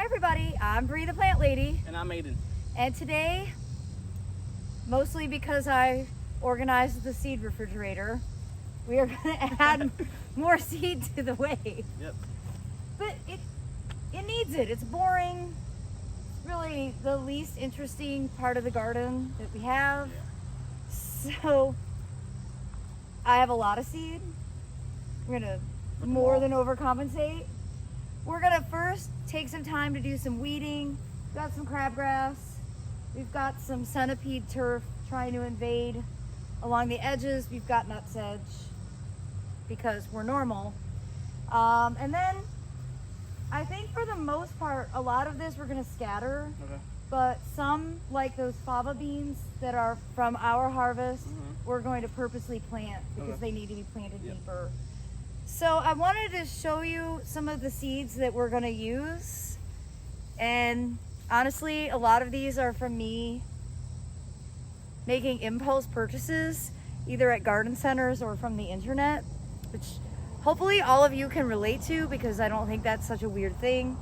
Hi everybody, I'm Bree the Plant Lady. And I'm Aiden. And today, mostly because I organized the seed refrigerator, we are going to add more seed to the way. Yep. But it needs it. It's boring. It's really the least interesting part of the garden that we have. Yeah. So I have a lot of seed. We're going to more than overcompensate. We're gonna first take some time to do some weeding. We've got some crabgrass. We've got some centipede turf trying to invade along the edges. We've got nutsedge because we're normal. And then I think for the most part, a lot of this we're gonna scatter. Okay. But some, like those fava beans that are from our harvest, we're going to purposely plant because they need to be planted deeper. So I wanted to show you some of the seeds that we're gonna use. And honestly, a lot of these are from me making impulse purchases, either at garden centers or from the internet, which hopefully all of you can relate to because I don't think that's such a weird thing.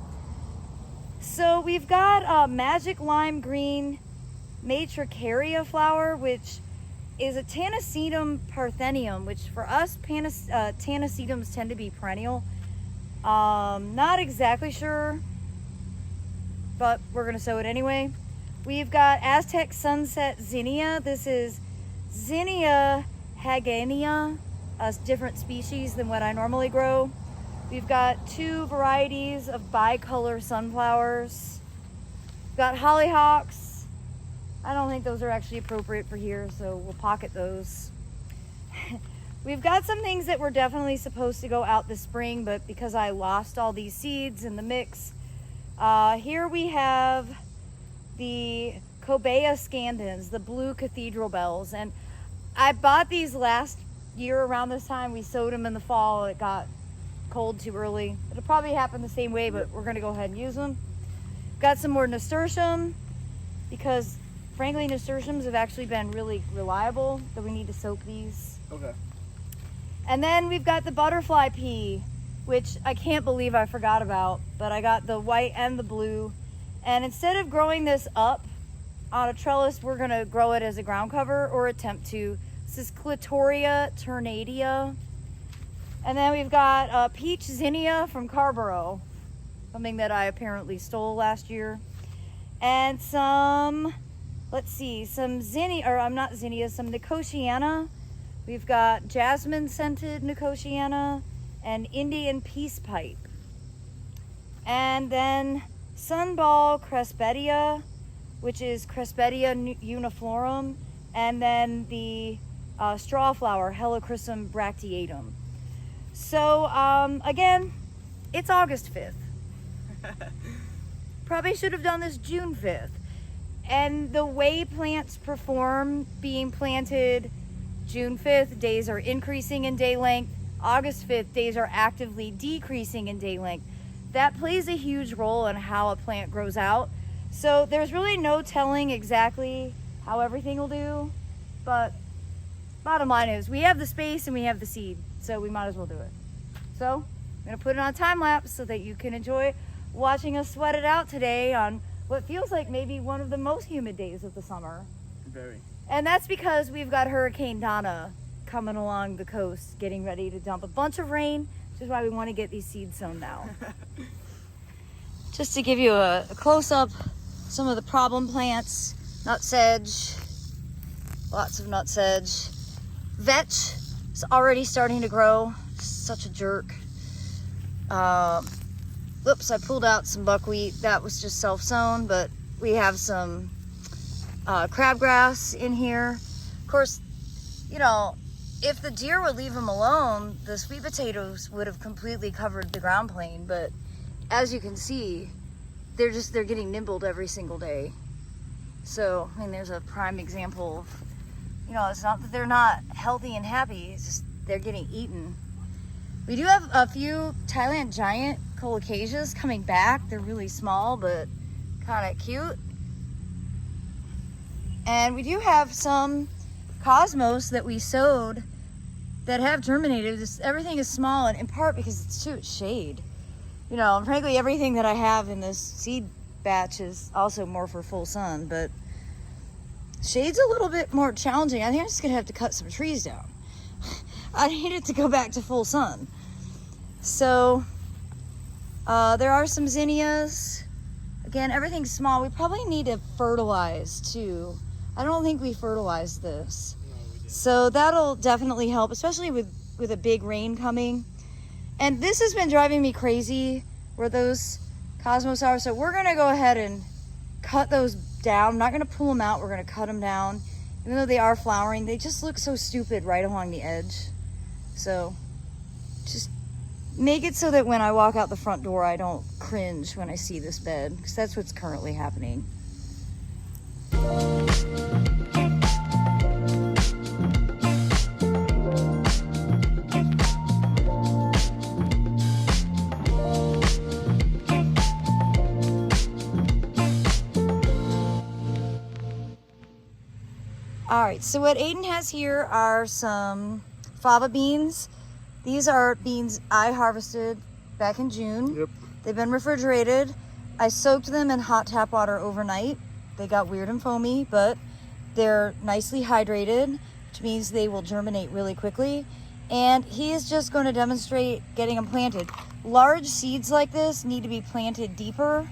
So we've got magic lime green matricaria flower, which is a Tanacetum parthenium, which for us, Tanacetums tend to be perennial. Not exactly sure, but we're gonna sow it anyway. We've got Aztec Sunset Zinnia. This is Zinnia haganea, a different species than what I normally grow. We've got two varieties of bicolor sunflowers. We've got hollyhocks. I don't think those are actually appropriate for here, so we'll pocket those. We've got some things that were definitely supposed to go out this spring, but because I lost all these seeds in the mix, here we have the Cobea scandens, the blue cathedral bells. And I bought these last year around this time. We sowed them in the fall. It got cold too early. It'll probably happen the same way, but we're gonna go ahead and use them. Got some more nasturtium because frankly, nasturtiums have actually been really reliable, so we need to soak these. Okay. And then we've got the butterfly pea, which I can't believe I forgot about, but I got the white and the blue. And instead of growing this up on a trellis, we're gonna grow it as a ground cover or attempt to. This is Clitoria ternatia. And then we've got peach zinnia from Carborough, something that I apparently stole last year. And some, let's see, some zinnia, or I'm not zinnia, some nicotiana. We've got jasmine scented nicotiana and Indian peace pipe. And then sunball cressbedia, which is Cressbedia uniflorum, and then the straw flower Helichrysum bracteatum. So again, it's August 5th. Probably should have done this June 5th. And the way plants perform being planted June 5th, days are increasing in day length. August 5th, days are actively decreasing in day length. That plays a huge role in how a plant grows out. So there's really no telling exactly how everything will do. But bottom line is we have the space and we have the seed. So we might as well do it. So I'm gonna put it on time lapse so that you can enjoy watching us sweat it out today on what feels like maybe one of the most humid days of the summer. Very. And that's because we've got Hurricane Donna coming along the coast, getting ready to dump a bunch of rain, which is why we want to get these seeds sown now. Just to give you a close-up, some of the problem plants, nutsedge, lots of nutsedge. Vetch is already starting to grow, such a jerk. Oops, I pulled out some buckwheat. That was just self-sown, but we have some crabgrass in here. Of course, you know, if the deer would leave them alone, the sweet potatoes would have completely covered the ground plane. But as you can see, they're getting nibbled every single day. So, I mean, there's a prime example of, you know, it's not that they're not healthy and happy, it's just they're getting eaten. We do have a few Thailand giant colocasias coming back. They're really small, but kind of cute. And we do have some cosmos that we sowed that have germinated. Everything is small, and in part because it's too shade. you know, and frankly, everything that I have in this seed batch is also more for full sun, but shade's a little bit more challenging. I think I'm just gonna have to cut some trees down. I need it to go back to full sun. So there are some zinnias. Again, everything's small. We probably need to fertilize too. I don't think we fertilized this. No, we didn't. So that'll definitely help, especially with a big rain coming. And this has been driving me crazy where those cosmos are. So we're gonna go ahead and cut those down. I'm not gonna pull them out, we're gonna cut them down. Even though they are flowering, they just look so stupid right along the edge. So just make it so that when I walk out the front door, I don't cringe when I see this bed, because that's what's currently happening. All right, so what Aiden has here are some fava beans. These are beans I harvested back in June. Yep. They've been refrigerated. I soaked them in hot tap water overnight. They got weird and foamy, but they're nicely hydrated, which means they will germinate really quickly. And he is just going to demonstrate getting them planted. Large seeds like this need to be planted deeper.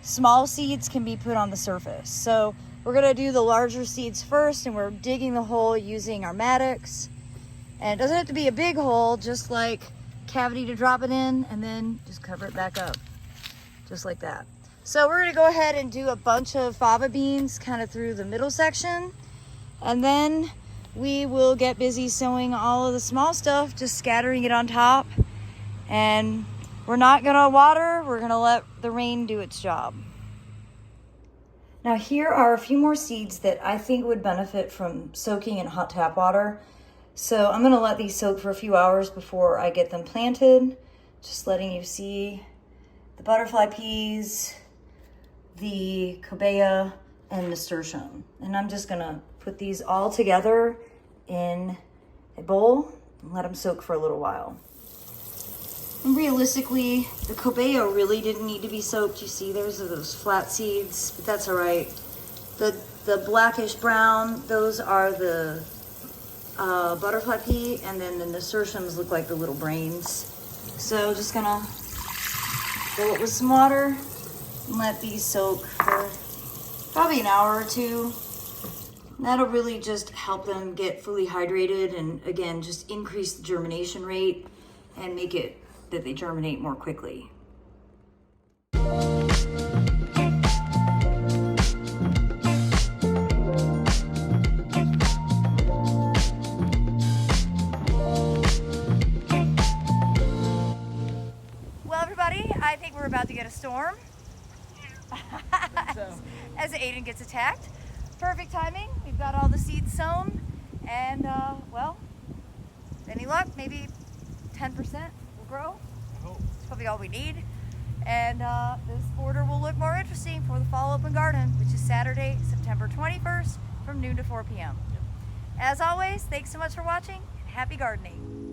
Small seeds can be put on the surface. So we're gonna do the larger seeds first, and we're digging the hole using our mattocks. And it doesn't have to be a big hole, just like cavity to drop it in, and then just cover it back up, just like that. So we're gonna go ahead and do a bunch of fava beans kind of through the middle section, and then we will get busy sowing all of the small stuff, just scattering it on top. And we're not gonna water, we're gonna let the rain do its job. Now here are a few more seeds that I think would benefit from soaking in hot tap water. So I'm gonna let these soak for a few hours before I get them planted. Just letting you see the butterfly peas, the cobea, and nasturtium. And I'm just gonna put these all together in a bowl and let them soak for a little while. And realistically, the cobea really didn't need to be soaked. You see, there's those flat seeds, but that's all right. The blackish brown, those are the butterfly pea, and then the nasturtiums look like the little brains. So just gonna fill it with some water and let these soak for probably an hour or two. And that'll really just help them get fully hydrated, and again, just increase the germination rate and make it that they germinate more quickly. Well, everybody, I think we're about to get a storm. As Aiden gets attacked. Perfect timing. We've got all the seeds sown, and well, any luck, maybe 10% will grow. I hope. It's probably all we need. And this border will look more interesting for the Fall Open Garden, which is Saturday, September 21st from noon to 4 p.m. Yep. As always, thanks so much for watching. Happy gardening.